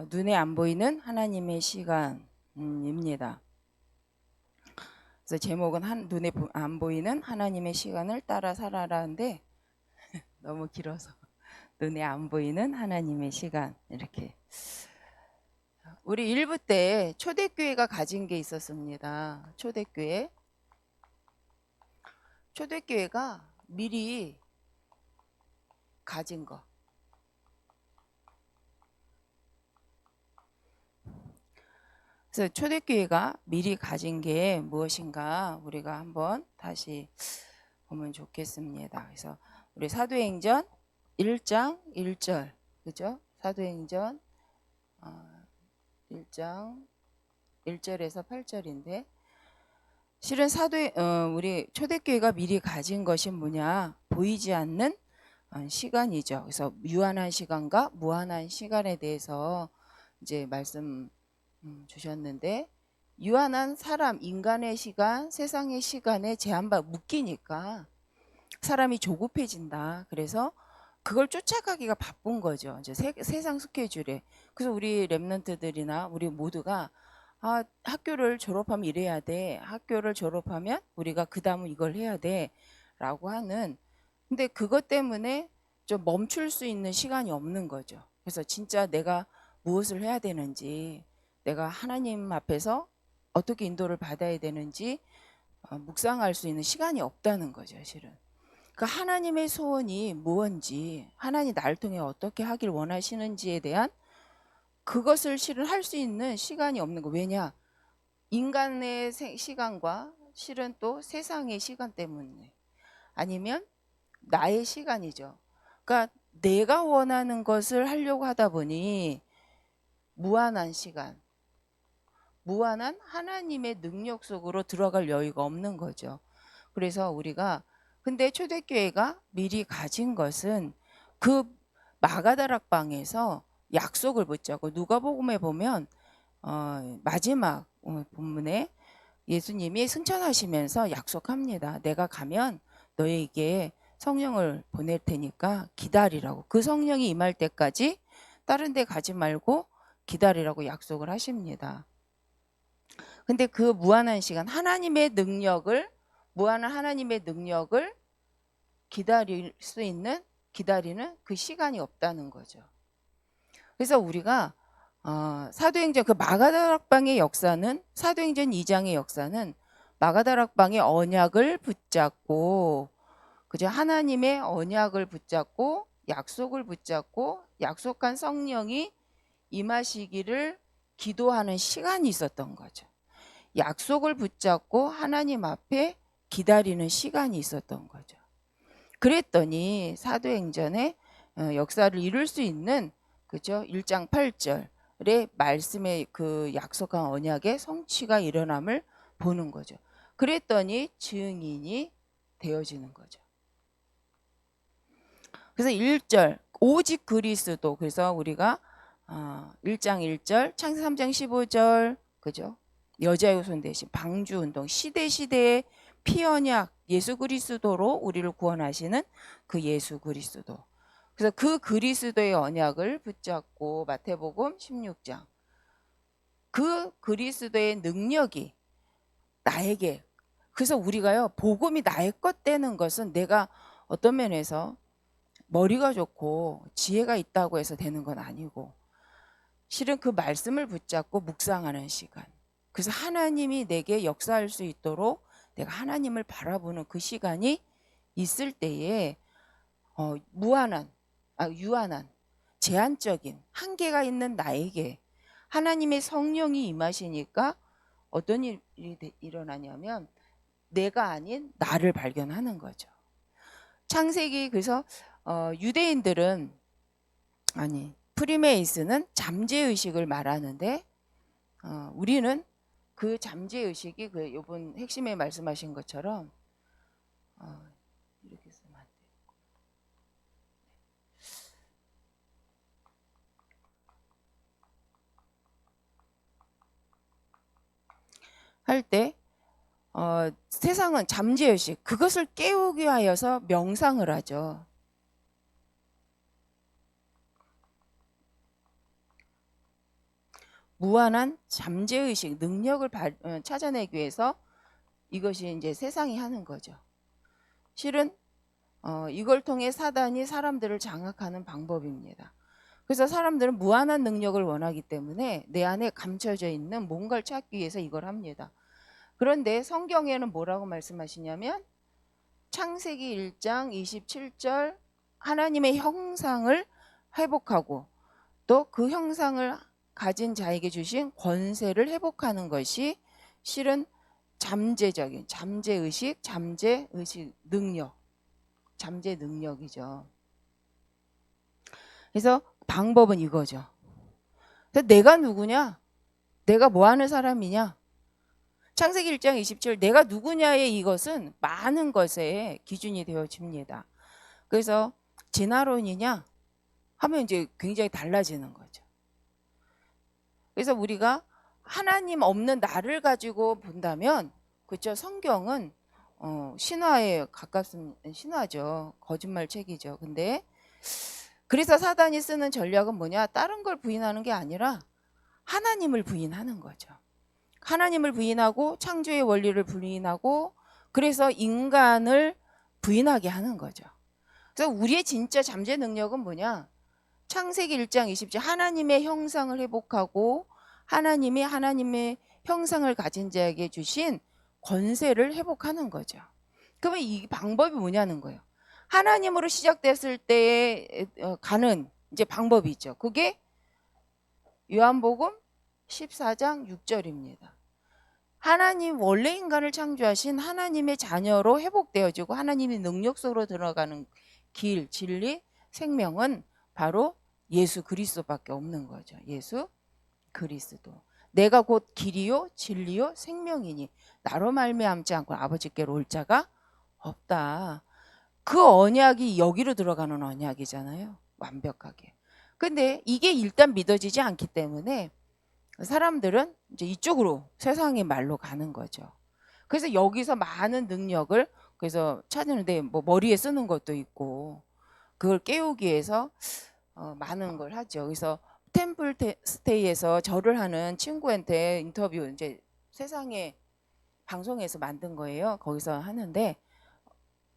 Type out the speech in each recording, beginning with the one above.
눈에 안 보이는 하나님의 시간입니다. 그래서 제목은 눈에 안 보이는 하나님의 시간을 따라 살아라인데 너무 길어서 눈에 안 보이는 하나님의 시간 이렇게. 우리 일부 때 초대교회가 가진 게 있었습니다. 초대교회가 미리 가진 거. 그래서 초대교회가 미리 가진 게 무엇인가 우리가 한번 다시 보면 좋겠습니다. 그래서 우리 사도행전 1장 1절, 그죠? 사도행전 1장 1절에서 8절인데 실은 우리 초대교회가 미리 가진 것이 뭐냐? 보이지 않는 시간이죠. 그래서 유한한 시간과 무한한 시간에 대해서 이제 말씀 주셨는데, 유한한 사람, 인간의 시간, 세상의 시간에 묶이니까 사람이 조급해진다. 그래서 그걸 쫓아가기가 바쁜 거죠. 이제 세상 스케줄에. 그래서 우리 랩런트들이나 우리 모두가 학교를 졸업하면 이래야 돼. 학교를 졸업하면 우리가 그 다음은 이걸 해야 돼. 라고 하는. 근데 그것 때문에 좀 멈출 수 있는 시간이 없는 거죠. 그래서 진짜 내가 무엇을 해야 되는지, 내가 하나님 앞에서 어떻게 인도를 받아야 되는지 묵상할 수 있는 시간이 없다는 거죠, 실은. 그 하나님의 소원이 무엇인지, 하나님 나를 통해 어떻게 하길 원하시는지에 대한 그것을 실은 할 수 있는 시간이 없는 거. 왜냐? 인간의 시간과 실은 또 세상의 시간 때문에, 아니면 나의 시간이죠. 그러니까 내가 원하는 것을 하려고 하다 보니 무한한 시간, 무한한 하나님의 능력 속으로 들어갈 여유가 없는 거죠. 그래서 우리가, 근데 초대교회가 미리 가진 것은 그 마가다락방에서 약속을 붙잡고, 누가복음에 보면 마지막 본문에 예수님이 승천하시면서 약속합니다. 내가 가면 너에게 성령을 보낼 테니까 기다리라고. 그 성령이 임할 때까지 다른 데 가지 말고 기다리라고 약속을 하십니다. 근데 그 무한한 시간, 무한한 하나님의 능력을 기다리는 그 시간이 없다는 거죠. 그래서 우리가 사도행전 그 마가다락방의 역사는, 사도행전 2장의 역사는 마가다락방의 언약을 붙잡고, 그죠? 하나님의 언약을 붙잡고 약속을 붙잡고 약속한 성령이 임하시기를 기도하는 시간이 있었던 거죠. 약속을 붙잡고 하나님 앞에 기다리는 시간이 있었던 거죠. 그랬더니 사도행전의 역사를 이룰 수 있는, 그죠? 1장 8절의 말씀의 그 약속한 언약의 성취가 일어남을 보는 거죠. 그랬더니 증인이 되어지는 거죠. 그래서 1절 오직 그리스도. 그래서 우리가 1장 1절, 창세기 3장 15절, 그죠? 여자의 손 대신 방주운동, 시대의 피언약 예수 그리스도로 우리를 구원하시는 그 예수 그리스도. 그래서 그 그리스도의 언약을 붙잡고 마태복음 16장, 그 그리스도의 능력이 나에게, 그래서 우리가요, 복음이 나의 것 되는 것은 내가 어떤 면에서 머리가 좋고 지혜가 있다고 해서 되는 건 아니고, 실은 그 말씀을 붙잡고 묵상하는 시간, 그래서 하나님이 내게 역사할 수 있도록 내가 하나님을 바라보는 그 시간이 있을 때에 유한한 제한적인 한계가 있는 나에게 하나님의 성령이 임하시니까 어떤 일이 일어나냐면 내가 아닌 나를 발견하는 거죠. 창세기, 그래서 유대인들은, 프리메이슨은 잠재의식을 말하는데 우리는 그 잠재의식이 그 이번 핵심에 말씀하신 것처럼 이렇게 쓰면 안 돼요. 할 때 세상은 잠재의식, 그것을 깨우기 위하여서 명상을 하죠. 무한한 잠재의식, 능력을 찾아내기 위해서 이것이 이제 세상이 하는 거죠. 실은 이걸 통해 사단이 사람들을 장악하는 방법입니다. 그래서 사람들은 무한한 능력을 원하기 때문에 내 안에 감춰져 있는 뭔가를 찾기 위해서 이걸 합니다. 그런데 성경에는 뭐라고 말씀하시냐면 창세기 1장 27절 하나님의 형상을 회복하고 또 그 형상을 가진 자에게 주신 권세를 회복하는 것이 실은 잠재적인 잠재의식 능력, 잠재 능력이죠. 그래서 방법은 이거죠. 그래서 내가 누구냐? 내가 뭐 하는 사람이냐? 창세기 1장 27 내가 누구냐의 이것은 많은 것에 기준이 되어집니다. 그래서 진화론이냐 하면 이제 굉장히 달라지는 거죠. 그래서 우리가 하나님 없는 나를 가지고 본다면 그렇죠. 성경은 신화에 가깝은 신화죠. 거짓말 책이죠. 근데 그래서 사단이 쓰는 전략은 뭐냐? 다른 걸 부인하는 게 아니라 하나님을 부인하는 거죠. 하나님을 부인하고 창조의 원리를 부인하고 그래서 인간을 부인하게 하는 거죠. 그래서 우리의 진짜 잠재 능력은 뭐냐? 창세기 1장 20절 하나님의 형상을 회복하고 하나님의 형상을 가진 자에게 주신 권세를 회복하는 거죠. 그러면 이 방법이 뭐냐는 거예요. 하나님으로 시작됐을 때에 가는 이제 방법이 있죠. 그게 요한복음 14장 6절입니다. 하나님 원래 인간을 창조하신 하나님의 자녀로 회복되어지고 하나님의 능력 속으로 들어가는 길, 진리, 생명은 바로 예수 그리스도밖에 없는 거죠. 예수 그리스도. 내가 곧 길이요 진리요 생명이니 나로 말미암지 않고 아버지께로 올 자가 없다. 그 언약이 여기로 들어가는 언약이잖아요. 완벽하게. 근데 이게 일단 믿어지지 않기 때문에 사람들은 이제 이쪽으로 세상의 말로 가는 거죠. 그래서 여기서 많은 능력을 그래서 찾는데 뭐 머리에 쓰는 것도 있고 그걸 깨우기 위해서 많은 걸 하죠. 그래서 템플 스테이에서 절을 하는 친구한테 인터뷰 이제 세상에 방송에서 만든 거예요. 거기서 하는데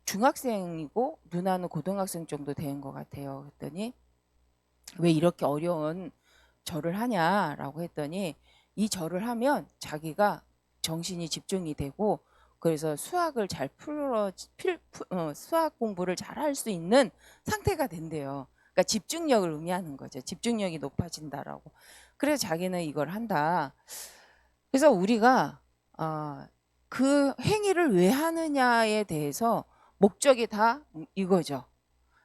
중학생이고 누나는 고등학생 정도 된 것 같아요. 그랬더니 왜 이렇게 어려운 절을 하냐라고 했더니 이 절을 하면 자기가 정신이 집중이 되고 그래서 수학을 잘 수학 공부를 잘 할 수 있는 상태가 된대요. 그러니까 집중력을 의미하는 거죠. 집중력이 높아진다라고. 그래서 자기는 이걸 한다. 그래서 우리가 그 행위를 왜 하느냐에 대해서 목적이 다 이거죠.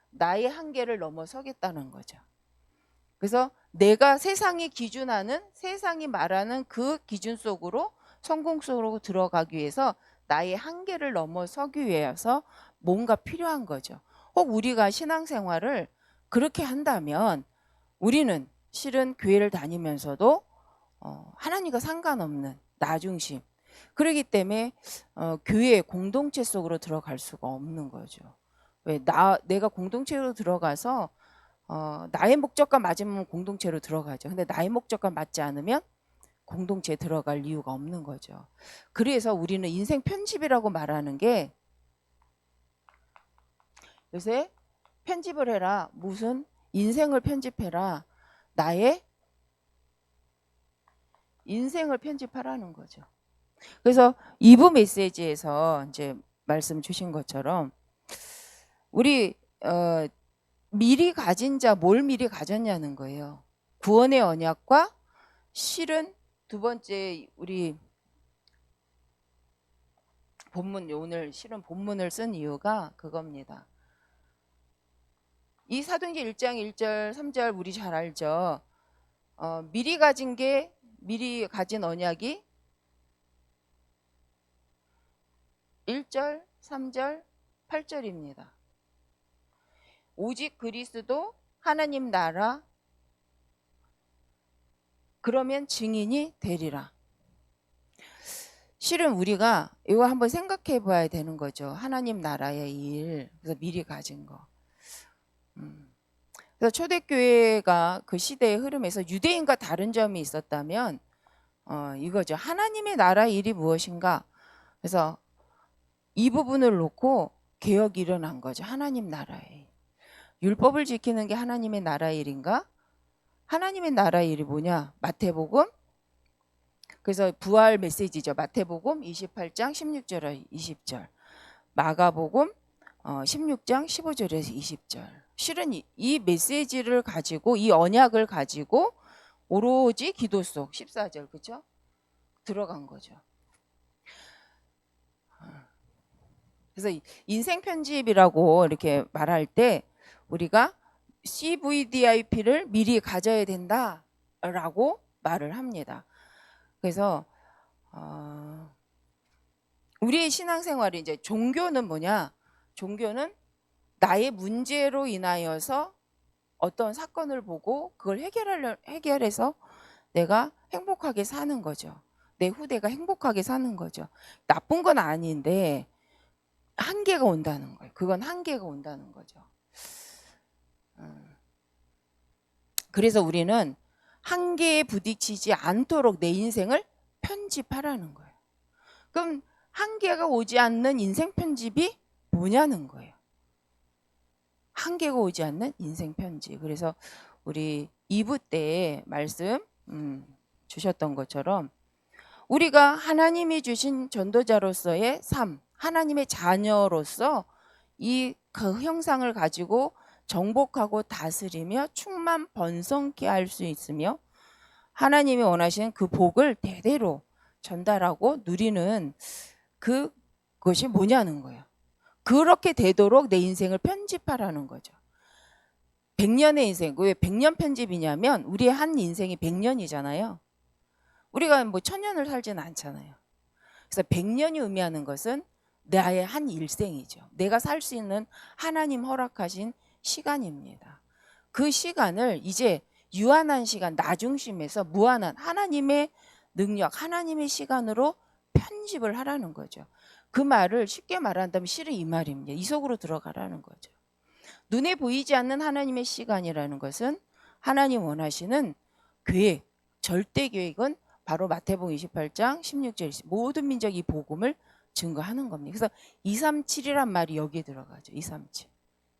나의 한계를 넘어서겠다는 거죠. 그래서 내가 세상이 기준하는 세상이 말하는 그 기준 속으로 성공 속으로 들어가기 위해서 나의 한계를 넘어서기 위해서 뭔가 필요한 거죠. 혹 우리가 신앙생활을 그렇게 한다면 우리는 실은 교회를 다니면서도 하나님과 상관없는 나 중심 그렇기 때문에 교회 공동체 속으로 들어갈 수가 없는 거죠. 왜 내가 공동체로 들어가서 나의 목적과 맞으면 공동체로 들어가죠. 근데 나의 목적과 맞지 않으면 공동체에 들어갈 이유가 없는 거죠. 그래서 우리는 인생 편집이라고 말하는 게 요새 편집을 해라. 무슨 인생을 편집해라. 나의 인생을 편집하라는 거죠. 그래서 2부 메시지에서 이제 말씀 주신 것처럼 우리 미리 가진 자 뭘 미리 가졌냐는 거예요. 구원의 언약과 실은 두 번째 우리 본문 오늘 실은 본문을 쓴 이유가 그겁니다. 이 사도행전 1장 1절 3절 우리 잘 알죠. 미리 가진 언약이 1절 3절 8절입니다. 오직 그리스도 하나님 나라 그러면 증인이 되리라. 실은 우리가 이거 한번 생각해 봐야 되는 거죠. 하나님 나라의 일, 그래서 미리 가진 거. 그래서 초대교회가 그 시대의 흐름에서 유대인과 다른 점이 있었다면 이거죠. 하나님의 나라 일이 무엇인가? 그래서 이 부분을 놓고 개혁이 일어난 거죠. 하나님 나라의 율법을 지키는 게 하나님의 나라의 일인가? 하나님의 나라의 일이 뭐냐? 마태복음, 그래서 부활 메시지죠. 마태복음 28장 16절에 20절, 마가복음 16장 15절에서 20절. 실은 이 메시지를 가지고, 이 언약을 가지고 오로지 기도 속 14절, 그렇죠? 들어간 거죠. 그래서 인생 편집이라고 이렇게 말할 때 우리가 CVDIP를 미리 가져야 된다라고 말을 합니다. 그래서 우리의 신앙생활이 이제 종교는 뭐냐? 종교는 나의 문제로 인하여서 어떤 사건을 보고 그걸 해결해서 내가 행복하게 사는 거죠. 내 후대가 행복하게 사는 거죠. 나쁜 건 아닌데 한계가 온다는 거예요. 그건 한계가 온다는 거죠. 그래서 우리는 한계에 부딪히지 않도록 내 인생을 편집하라는 거예요. 그럼 한계가 오지 않는 인생 편집이 뭐냐는 거예요. 한계가 오지 않는 인생 편집. 그래서 우리 2부 때 말씀 주셨던 것처럼 우리가 하나님이 주신 전도자로서의 삶, 하나님의 자녀로서 이 그 형상을 가지고 정복하고 다스리며 충만 번성케 할 수 있으며 하나님이 원하시는 그 복을 대대로 전달하고 누리는 그것이 뭐냐는 거예요. 그렇게 되도록 내 인생을 편집하라는 거죠. 100년의 인생, 왜 100년 편집이냐면 우리의 한 인생이 100년이잖아요. 우리가 뭐 1000년을 살지는 않잖아요. 그래서 100년이 의미하는 것은 나의 한 일생이죠. 내가 살 수 있는 하나님 허락하신 시간입니다. 그 시간을 이제 유한한 시간, 나중심에서 무한한 하나님의 능력, 하나님의 시간으로 편집을 하라는 거죠. 그 말을 쉽게 말한다면 실은 이 말입니다. 이 속으로 들어가라는 거죠. 눈에 보이지 않는 하나님의 시간이라는 것은 하나님 원하시는 계획, 절대 계획은 바로 마태복음 28장 16절 모든 민족이 복음을 증거하는 겁니다. 그래서 237이란 말이 여기에 들어가죠. 237.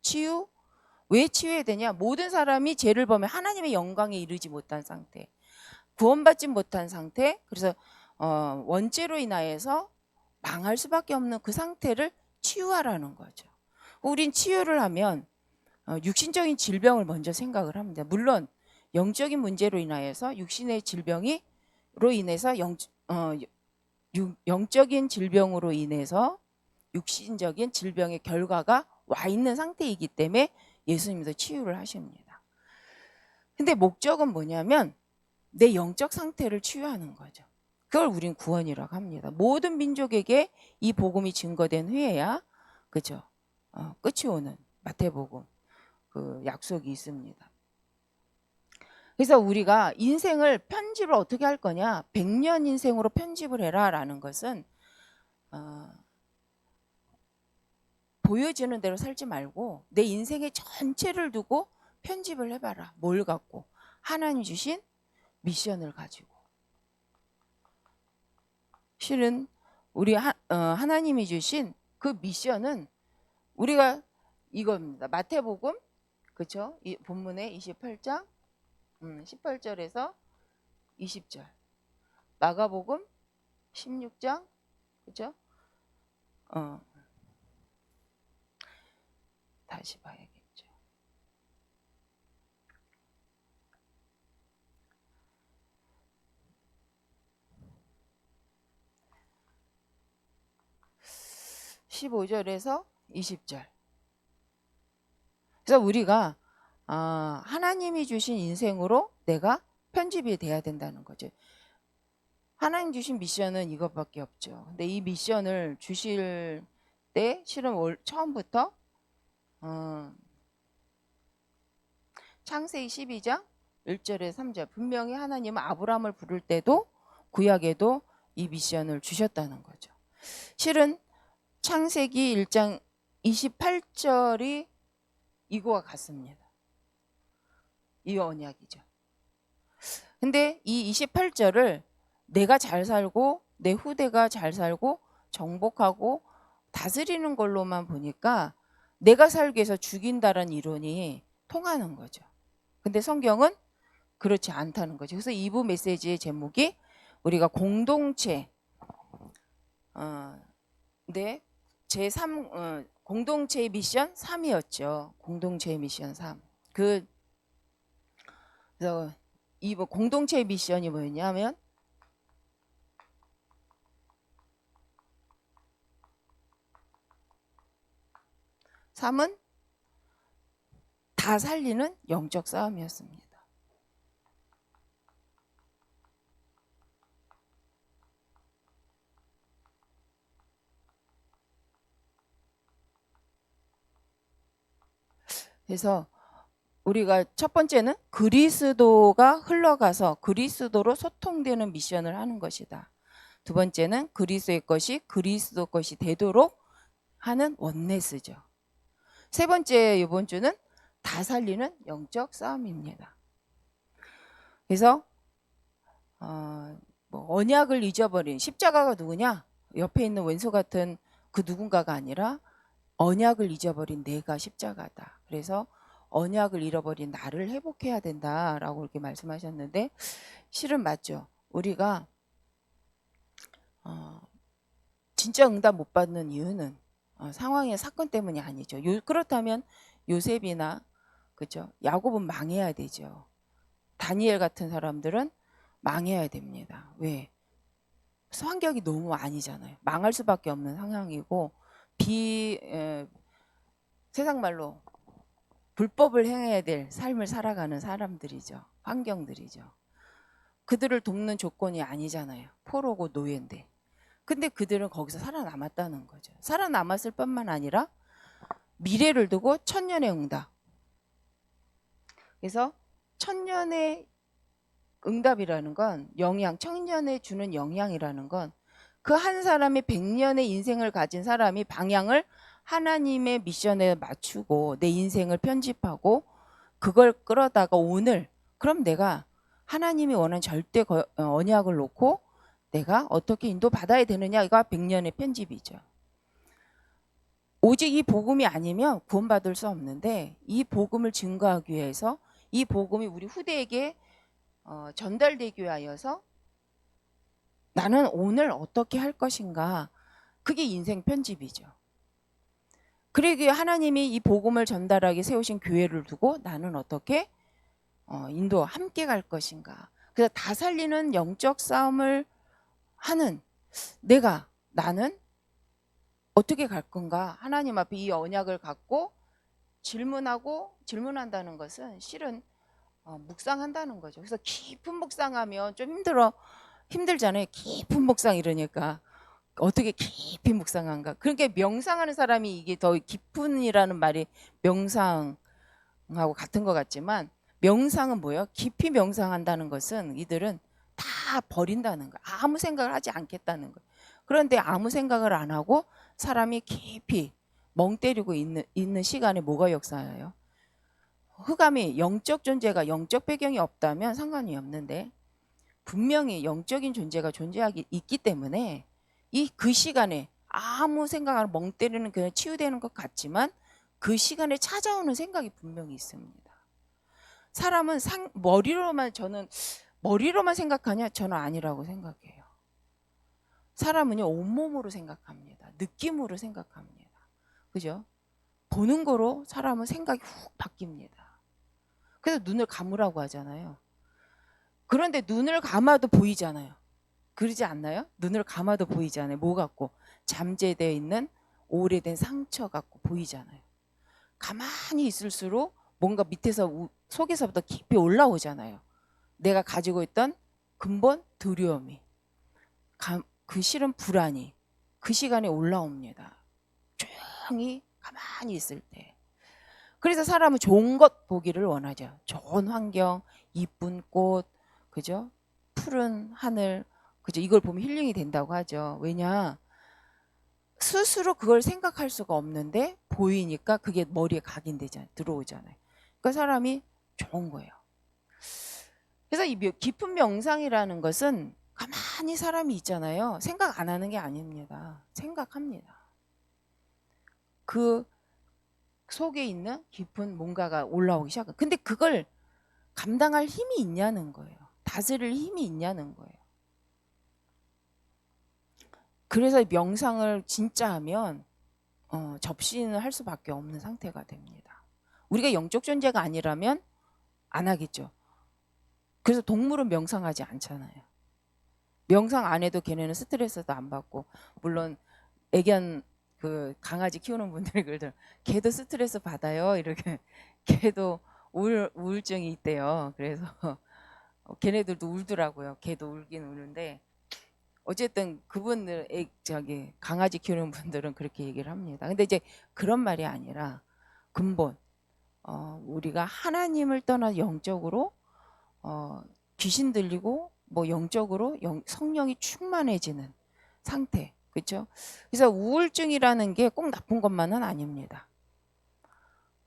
치유. 왜 치유해야 되냐? 모든 사람이 죄를 범해 하나님의 영광에 이르지 못한 상태, 구원받지 못한 상태, 그래서 원죄로 인하여서 망할 수밖에 없는 그 상태를 치유하라는 거죠. 우린 치유를 하면 육신적인 질병을 먼저 생각을 합니다. 물론 영적인 문제로 인하여서 육신의 질병으로 인해서 영적인 질병으로 인해서 육신적인 질병의 결과가 와 있는 상태이기 때문에 예수님도 치유를 하십니다. 근데 목적은 뭐냐면 내 영적 상태를 치유하는 거죠. 그걸 우린 구원이라고 합니다. 모든 민족에게 이 복음이 증거된 후에야 그죠? 끝이 오는 마태복음 그 약속이 있습니다. 그래서 우리가 인생을 편집을 어떻게 할 거냐? 100년 인생으로 편집을 해라라는 것은 보여지는 대로 살지 말고 내 인생의 전체를 두고 편집을 해봐라. 뭘 갖고? 하나님 주신 미션을 가지고. 실은 우리 하나님이 주신 그 미션은 우리가 이겁니다. 마태복음 그렇죠? 이 본문의 28장 18절에서 20절, 마가복음 16장 그렇죠? 다시 봐야겠죠. (15절에서) 20절. 그래서 우리가 하나님이 주신 인생으로 내가 편집이 돼야 된다는 거죠. 하나님 주신 미션은 이것밖에 없죠. 근데 이 미션을 주실 때 실은 처음부터 창세기 12장 1절에 3절 분명히 하나님은 아브라함을 부를 때도 구약에도 이 미션을 주셨다는 거죠. 실은 창세기 1장 28절이 이거와 같습니다. 이 언약이죠. 근데 이 28절을 내가 잘 살고 내 후대가 잘 살고 정복하고 다스리는 걸로만 보니까 내가 살기 위해서 죽인다는 이론이 통하는 거죠. 근데 성경은 그렇지 않다는 거죠. 그래서 2부 메시지의 제목이 우리가 공동체 네, 제3 공동체의 미션 3이었죠. 공동체의 미션 3. 그래서 이 공동체의 미션이 뭐였냐면 3은 다 살리는 영적 싸움이었습니다. 그래서 우리가 첫 번째는 그리스도가 흘러가서 그리스도로 소통되는 미션을 하는 것이다. 두 번째는 그리스도의 것이 그리스도 것이 되도록 하는 원네스죠. 세 번째 이번 주는 다 살리는 영적 싸움입니다. 그래서 언약을 잊어버린 십자가가 누구냐? 옆에 있는 왼수 같은 그 누군가가 아니라 언약을 잊어버린 내가 십자가다. 그래서 언약을 잃어버린 나를 회복해야 된다라고 이렇게 말씀하셨는데 실은 맞죠. 우리가 진짜 응답 못 받는 이유는 상황의 사건 때문이 아니죠. 그렇다면 요셉이나 그죠? 야곱은 망해야 되죠. 다니엘 같은 사람들은 망해야 됩니다. 왜? 환경이 너무 아니잖아요. 망할 수밖에 없는 상황이고 세상 말로 불법을 행해야 될 삶을 살아가는 사람들이죠. 환경들이죠. 그들을 돕는 조건이 아니잖아요. 포로고 노예인데. 근데 그들은 거기서 살아남았다는 거죠. 살아남았을 뿐만 아니라 미래를 두고 천년의 응답. 그래서 천년의 응답이라는 건 천년에 주는 영향이라는 건 그 한 사람이 100년의 인생을 가진 사람이 방향을 하나님의 미션에 맞추고 내 인생을 편집하고 그걸 끌어다가 오늘 그럼 내가 하나님이 원하는 절대 언약을 놓고 내가 어떻게 인도받아야 되느냐가 100년의 편집이죠. 오직 이 복음이 아니면 구원받을 수 없는데 이 복음을 증거하기 위해서 이 복음이 우리 후대에게 전달되기 위하여서 나는 오늘 어떻게 할 것인가 그게 인생 편집이죠. 그러기에 하나님이 이 복음을 전달하게 세우신 교회를 두고 나는 어떻게 인도 함께 갈 것인가. 그래서 다 살리는 영적 싸움을 하는 나는 어떻게 갈 건가. 하나님 앞에 이 언약을 갖고 질문한다는 것은 실은 묵상한다는 거죠. 그래서 깊은 묵상하면 좀 힘들잖아요. 깊은 묵상 이러니까 어떻게 깊이 묵상한가. 그러니까 명상하는 사람이 이게 더 깊은이라는 말이 명상하고 같은 것 같지만 명상은 뭐예요? 깊이 명상한다는 것은 이들은 다 버린다는 거예요. 아무 생각을 하지 않겠다는 거예요. 그런데 아무 생각을 안 하고 사람이 깊이 멍 때리고 있는 시간에 뭐가 역사예요? 흑암이 영적 존재가 영적 배경이 없다면 상관이 없는데 분명히 영적인 존재가 존재하기 있기 때문에 그 시간에 아무 생각 안 하고 멍 때리는 그냥 치유되는 것 같지만 그 시간에 찾아오는 생각이 분명히 있습니다. 사람은 머리로만 생각하냐? 저는 아니라고 생각해요. 사람은요 온몸으로 생각합니다. 느낌으로 생각합니다. 그죠? 보는 거로 사람은 생각이 훅 바뀝니다. 그래서 눈을 감으라고 하잖아요. 그런데 눈을 감아도 보이잖아요. 그러지 않나요? 눈을 감아도 보이잖아요. 뭐 같고? 잠재되어 있는 오래된 상처 같고 보이잖아요. 가만히 있을수록 뭔가 속에서부터 깊이 올라오잖아요. 내가 가지고 있던 근본 두려움이, 그 싫은 불안이 그 시간에 올라옵니다. 조용히 가만히 있을 때. 그래서 사람은 좋은 것 보기를 원하죠. 좋은 환경, 이쁜 꽃, 그죠? 푸른 하늘, 그죠? 이걸 보면 힐링이 된다고 하죠. 왜냐? 스스로 그걸 생각할 수가 없는데 보이니까 그게 머리에 각인되잖아요. 들어오잖아요. 그러니까 사람이 좋은 거예요. 그래서 이 깊은 명상이라는 것은 가만히 사람이 있잖아요. 생각 안 하는 게 아닙니다. 생각합니다. 그 속에 있는 깊은 뭔가가 올라오기 시작해요. 근데 그걸 감당할 힘이 있냐는 거예요. 다스릴 힘이 있냐는 거예요. 그래서 명상을 진짜 하면 접신을 할 수밖에 없는 상태가 됩니다. 우리가 영적 존재가 아니라면 안 하겠죠. 그래서 동물은 명상하지 않잖아요. 명상 안 해도 걔네는 스트레스도 안 받고, 물론 애견 그 강아지 키우는 분들이 그러더라고요. 걔도 스트레스 받아요. 이렇게 걔도 우울증이 있대요. 그래서 걔네들도 울더라고요. 걔도 울긴 우는데 어쨌든 그분들 저기 강아지 키우는 분들은 그렇게 얘기를 합니다. 근데 이제 그런 말이 아니라 근본 우리가 하나님을 떠나 영적으로 귀신 들리고 뭐 영적으로 성령이 충만해지는 상태. 그렇죠? 그래서 우울증이라는 게 꼭 나쁜 것만은 아닙니다.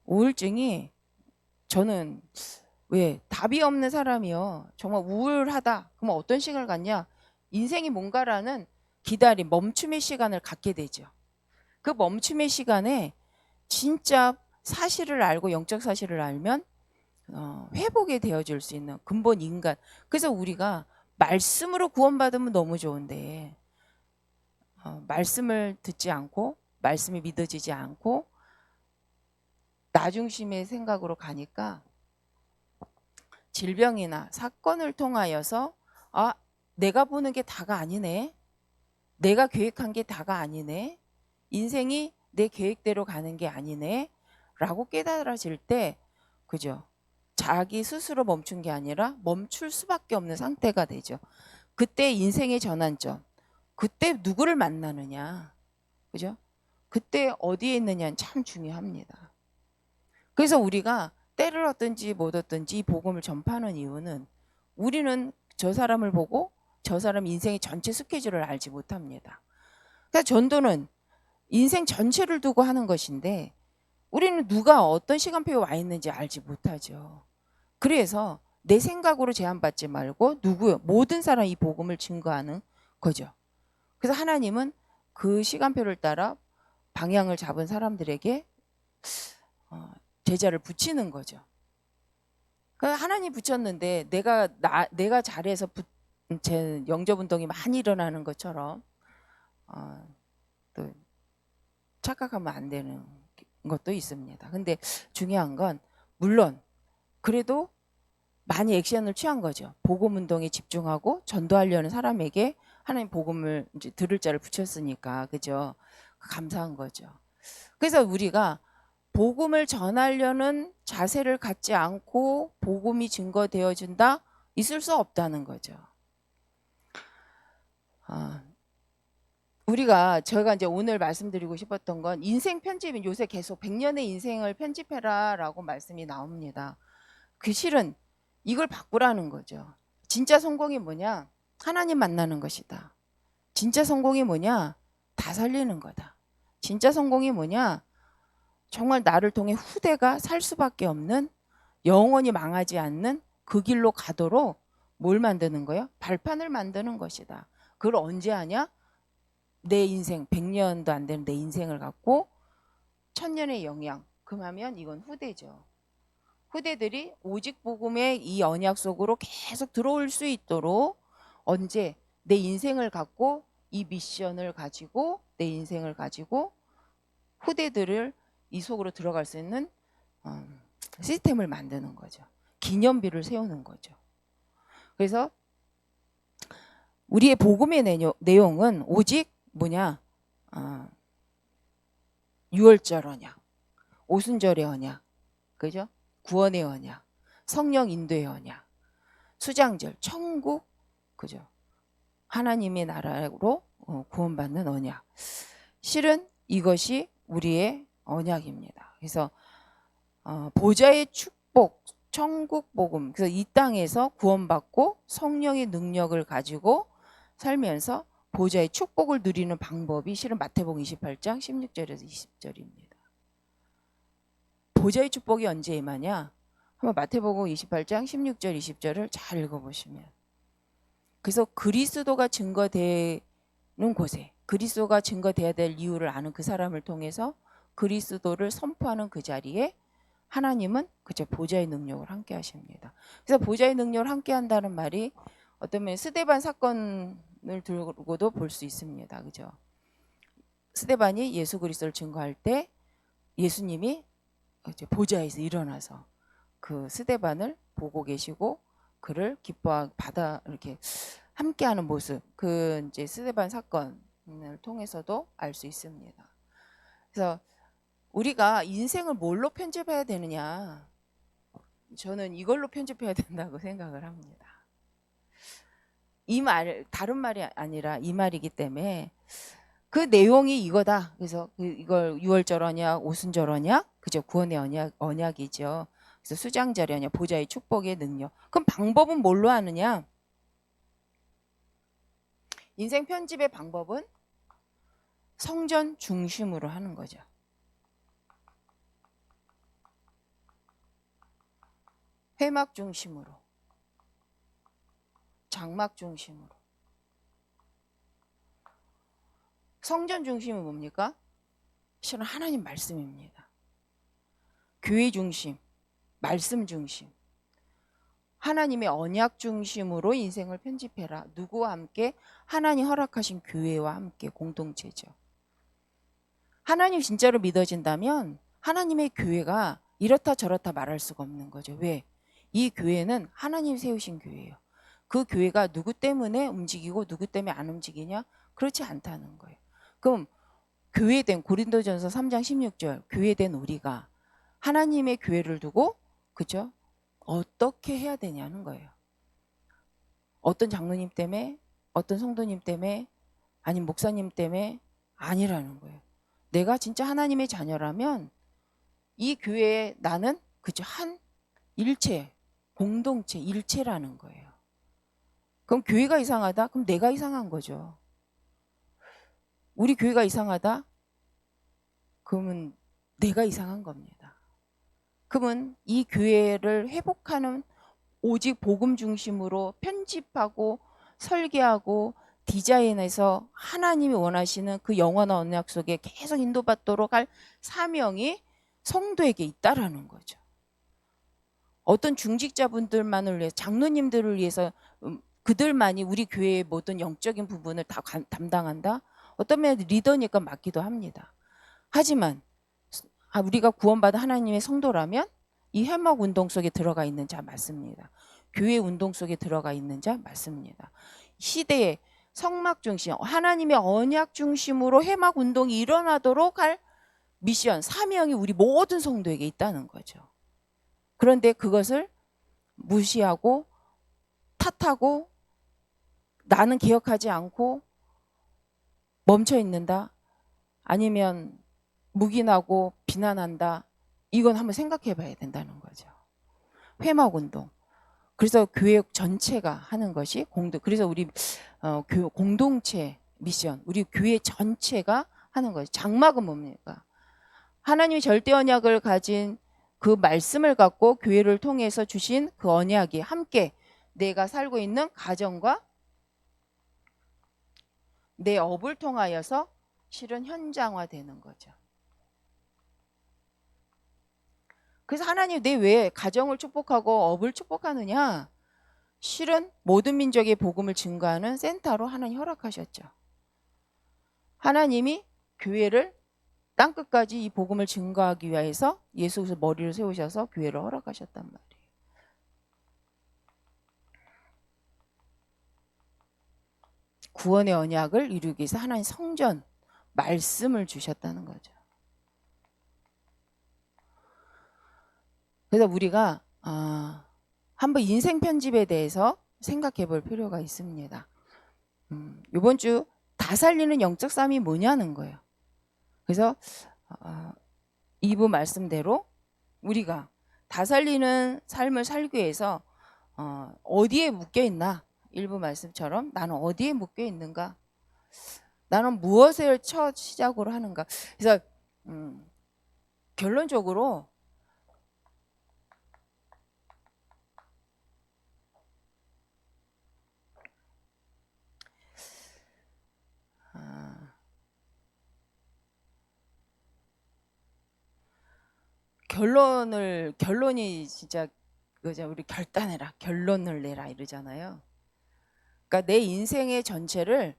우울증이 저는 왜 답이 없는 사람이요. 정말 우울하다. 그러면 어떤 시간을 갖냐? 인생이 뭔가라는 기다림, 멈춤의 시간을 갖게 되죠. 그 멈춤의 시간에 진짜 사실을 알고 영적 사실을 알면 회복이 되어줄 수 있는 근본 인간. 그래서 우리가 말씀으로 구원받으면 너무 좋은데 말씀을 듣지 않고 말씀이 믿어지지 않고 나 중심의 생각으로 가니까 질병이나 사건을 통하여서 내가 보는 게 다가 아니네. 내가 계획한 게 다가 아니네. 인생이 내 계획대로 가는 게 아니네. 라고 깨달아질 때 그죠? 자기 스스로 멈춘 게 아니라 멈출 수밖에 없는 상태가 되죠. 그때 인생의 전환점. 그때 누구를 만나느냐. 그죠? 그때 어디에 있느냐는 참 중요합니다. 그래서 우리가 때를 얻든지 못 얻든지 이 복음을 전파하는 이유는 우리는 저 사람을 보고 저 사람 인생의 전체 스케줄을 알지 못합니다. 그러니까 전도는 인생 전체를 두고 하는 것인데 우리는 누가 어떤 시간표에 와 있는지 알지 못하죠. 그래서 내 생각으로 제한받지 말고 모든 사람 이 복음을 증거하는 거죠. 그래서 하나님은 그 시간표를 따라 방향을 잡은 사람들에게 제자를 붙이는 거죠. 그러니까 하나님 붙였는데 내가 잘해서 제 영접 운동이 많이 일어나는 것처럼 또 착각하면 안 되는 것도 있습니다. 근데 중요한 건 물론 그래도 많이 액션을 취한 거죠. 복음 운동에 집중하고 전도하려는 사람에게 하나님 복음을 이제 들을 자를 붙였으니까 그죠? 감사한 거죠. 그래서 우리가 복음을 전하려는 자세를 갖지 않고 복음이 증거되어진다? 있을 수 없다는 거죠. 제가 이제 오늘 말씀드리고 싶었던 건 인생 편집은 요새 계속 100년의 인생을 편집해라 라고 말씀이 나옵니다. 그 실은 이걸 바꾸라는 거죠. 진짜 성공이 뭐냐? 하나님 만나는 것이다. 진짜 성공이 뭐냐? 다 살리는 거다. 진짜 성공이 뭐냐? 정말 나를 통해 후대가 살 수밖에 없는 영원히 망하지 않는 그 길로 가도록 뭘 만드는 거예요? 발판을 만드는 것이다. 그걸 언제 하냐? 내 인생 100년도 안 되는 내 인생을 갖고 1000년의 영향. 그러면 이건 후대죠. 후대들이 오직 복음의 이 언약 속으로 계속 들어올 수 있도록 언제 내 인생을 갖고 이 미션을 가지고 내 인생을 가지고 후대들을 이 속으로 들어갈 수 있는 시스템을 만드는 거죠. 기념비를 세우는 거죠. 그래서 우리의 복음의 내용은 오직 뭐냐? 유월절 언약, 오순절의 언약, 그죠? 구원의 언약, 성령 인도의 언약, 수장절, 천국, 그죠? 하나님의 나라로 구원받는 언약. 실은 이것이 우리의 언약입니다. 그래서 보좌의 축복, 천국 복음. 그래서 이 땅에서 구원받고 성령의 능력을 가지고 살면서 보좌의 축복을 누리는 방법이 실은 마태복음 28장 16절에서 20절입니다. 보좌의 축복이 언제 임하냐? 한번 마태복음 28장 16절 20절을 잘 읽어보시면, 그래서 그리스도가 증거되는 곳에, 그리스도가 증거돼야 될 이유를 아는 그 사람을 통해서 그리스도를 선포하는 그 자리에 하나님은 그저 보좌의 능력을 함께 하십니다. 그래서 보좌의 능력을 함께 한다는 말이 어쩌면 스데반 사건을 두고도 볼 수 있습니다. 그죠? 스데반이 예수 그리스도를 증거할 때 예수님이 이제 보좌에서 일어나서 그 스데반을 보고 계시고 그를 기뻐 받아 이렇게 함께하는 모습, 그 이제 스데반 사건을 통해서도 알 수 있습니다. 그래서 우리가 인생을 뭘로 편집해야 되느냐? 저는 이걸로 편집해야 된다고 생각을 합니다. 이 말, 다른 말이 아니라 이 말이기 때문에 그 내용이 이거다. 그래서 이걸 유월절 언약, 오순절 언약, 그죠? 구원의 언약이죠. 그래서 수장자리 언약, 보좌의 축복의 능력. 그럼 방법은 뭘로 하느냐? 인생 편집의 방법은 성전 중심으로 하는 거죠. 회막 중심으로, 장막 중심으로. 성전 중심은 뭡니까? 실은 하나님 말씀입니다. 교회 중심, 말씀 중심, 하나님의 언약 중심으로 인생을 편집해라. 누구와 함께? 하나님 허락하신 교회와 함께, 공동체죠. 하나님 진짜로 믿어진다면 하나님의 교회가 이렇다 저렇다 말할 수가 없는 거죠. 왜? 이 교회는 하나님 세우신 교회예요. 그 교회가 누구 때문에 움직이고 누구 때문에 안 움직이냐? 그렇지 않다는 거예요. 그럼 교회된, 고린도전서 3장 16절, 교회된 우리가 하나님의 교회를 두고, 그죠? 어떻게 해야 되냐는 거예요. 어떤 장로님 때문에, 어떤 성도님 때문에, 아니면 목사님 때문에 아니라는 거예요. 내가 진짜 하나님의 자녀라면 이 교회에 나는 그저 한 일체, 공동체, 일체라는 거예요. 그럼 교회가 이상하다? 그럼 내가 이상한 거죠. 우리 교회가 이상하다? 그러면 내가 이상한 겁니다. 그러면 이 교회를 회복하는, 오직 복음 중심으로 편집하고 설계하고 디자인해서 하나님이 원하시는 그 영원한 언약 속에 계속 인도받도록 할 사명이 성도에게 있다라는 거죠. 어떤 중직자분들만을 위해, 장로님들을 위해서 그들만이 우리 교회의 모든 영적인 부분을 다 담당한다? 어떤 면 리더니까 맞기도 합니다. 하지만 우리가 구원받은 하나님의 성도라면 이 회막 운동 속에 들어가 있는 자 맞습니다. 교회 운동 속에 들어가 있는 자 맞습니다. 시대의 성막 중심, 하나님의 언약 중심으로 회막 운동이 일어나도록 할 미션, 사명이 우리 모든 성도에게 있다는 거죠. 그런데 그것을 무시하고 탓하고 나는 기억하지 않고 멈춰 있는다? 아니면 묵인하고 비난한다? 이건 한번 생각해 봐야 된다는 거죠. 회막 운동. 그래서 교회 전체가 하는 것이 그래서 우리 공동체 미션, 우리 교회 전체가 하는 거죠. 장막은 뭡니까? 하나님이 절대 언약을 가진 그 말씀을 갖고 교회를 통해서 주신 그 언약이 함께 내가 살고 있는 가정과 내 업을 통하여서 실은 현장화되는 거죠. 그래서 하나님 내 왜 가정을 축복하고 업을 축복하느냐? 실은 모든 민족의 복음을 증거하는 센터로 하나님 허락하셨죠. 하나님이 교회를 땅끝까지 이 복음을 증거하기 위해서 예수 그리스도 머리를 세우셔서 교회를 허락하셨단 말이에요. 구원의 언약을 이루기 위해서 하나님 성전, 말씀을 주셨다는 거죠. 그래서 우리가 한번 인생 편집에 대해서 생각해 볼 필요가 있습니다. 이번 주 다 살리는 영적 싸움이 뭐냐는 거예요. 그래서 2부 말씀대로 우리가 다 살리는 삶을 살기 위해서 어디에 묶여 있나? 1부 말씀처럼 나는 어디에 묶여 있는가? 나는 무엇을 첫 시작으로 하는가? 그래서 결론적으로 결론이 진짜 그죠? 우리 결단해라, 결론을 내라 이러잖아요. 그러니까 내 인생의 전체를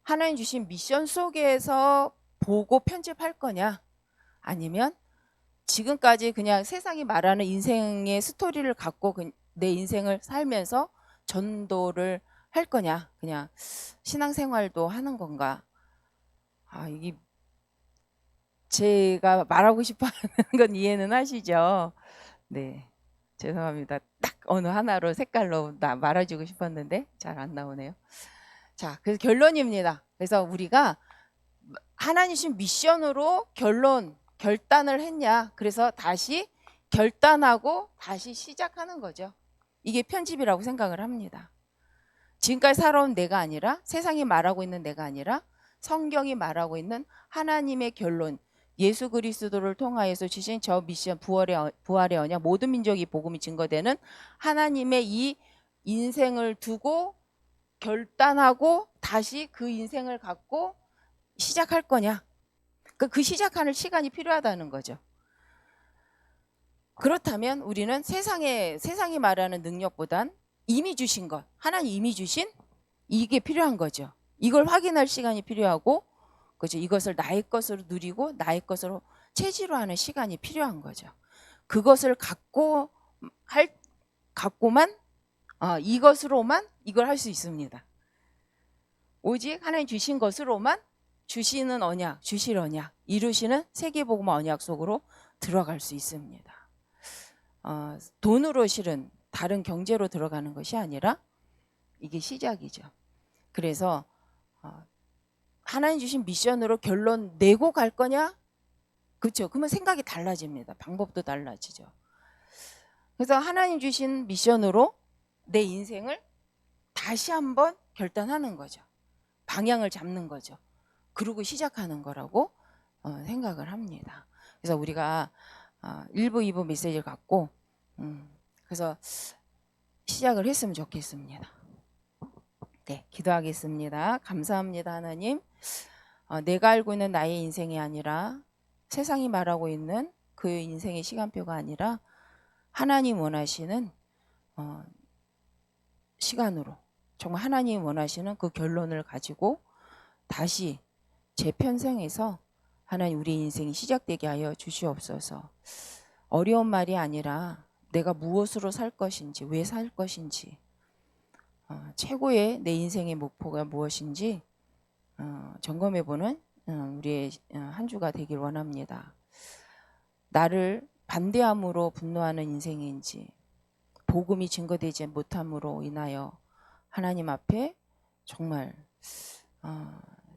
하나님 주신 미션 속에서 보고 편집할 거냐, 아니면 지금까지 그냥 세상이 말하는 인생의 스토리를 갖고 내 인생을 살면서 전도를 할 거냐, 그냥 신앙생활도 하는 건가. 이게 제가 말하고 싶어 하는 건 이해는 하시죠? 네. 죄송합니다. 딱 어느 하나로 색깔로 말아주고 싶었는데 잘 안 나오네요. 자, 그래서 결론입니다. 그래서 우리가 하나님 주신 미션으로 결단을 했냐. 그래서 다시 결단하고 다시 시작하는 거죠. 이게 편집이라고 생각을 합니다. 지금까지 살아온 내가 아니라, 세상이 말하고 있는 내가 아니라, 성경이 말하고 있는 하나님의 결론, 예수 그리스도를 통하여서 주신 저 미션, 부활의 언약, 모든 민족이 복음이 증거되는 하나님의 이 인생을 두고 결단하고 다시 그 인생을 갖고 시작할 거냐. 그 시작하는 시간이 필요하다는 거죠. 그렇다면 우리는 세상이 말하는 능력보단 이미 주신 것, 하나님 이미 주신 이게 필요한 거죠. 이걸 확인할 시간이 필요하고, 그죠? 이것을 나의 것으로 누리고 나의 것으로 체질화하는 시간이 필요한 거죠. 그것을 갖고만 이것으로만 이걸 할 수 있습니다. 오직 하나님 주신 것으로만 주시는 언약, 주실 언약, 이루시는 세계복음 언약 속으로 들어갈 수 있습니다. 돈으로 실은 다른 경제로 들어가는 것이 아니라 이게 시작이죠. 그래서 하나님 주신 미션으로 결론 내고 갈 거냐? 그렇죠. 그러면 생각이 달라집니다. 방법도 달라지죠. 그래서 하나님 주신 미션으로 내 인생을 다시 한번 결단하는 거죠. 방향을 잡는 거죠. 그러고 시작하는 거라고 생각을 합니다. 그래서 우리가 1부, 2부 메시지를 갖고 그래서 시작을 했으면 좋겠습니다. 네, 기도하겠습니다. 감사합니다, 하나님. 내가 알고 있는 나의 인생이 아니라, 세상이 말하고 있는 그 인생의 시간표가 아니라 하나님 원하시는 시간으로, 정말 하나님 원하시는 그 결론을 가지고 다시 재편성해서 하나님 우리 인생이 시작되게 하여 주시옵소서. 어려운 말이 아니라 내가 무엇으로 살 것인지, 왜 살 것인지, 최고의 내 인생의 목표가 무엇인지 점검해보는 우리의 한 주가 되길 원합니다. 나를 반대함으로 분노하는 인생인지, 복음이 증거되지 못함으로 인하여 하나님 앞에 정말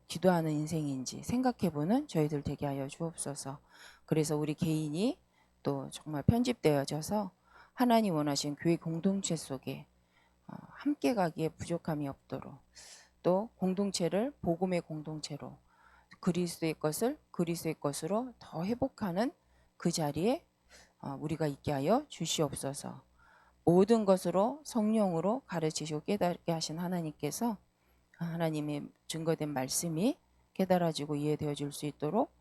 기도하는 인생인지 생각해보는 저희들 되게 하여 주옵소서. 그래서 우리 개인이 또 정말 편집되어져서 하나님 원하신 교회 공동체 속에 함께 가기에 부족함이 없도록, 또 공동체를 복음의 공동체로, 그리스도의 것을 그리스도의 것으로 더 회복하는 그 자리에 우리가 있게 하여 주시옵소서. 모든 것으로 성령으로 가르치시고 깨닫게 하신 하나님께서 하나님의 증거된 말씀이 깨달아지고 이해되어질 수 있도록,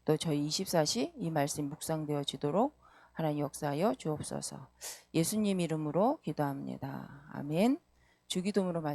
또 저희 24시 이 말씀 묵상되어지도록 하나님 역사하여 주옵소서. 예수님 이름으로 기도합니다. 아멘. 주기도문으로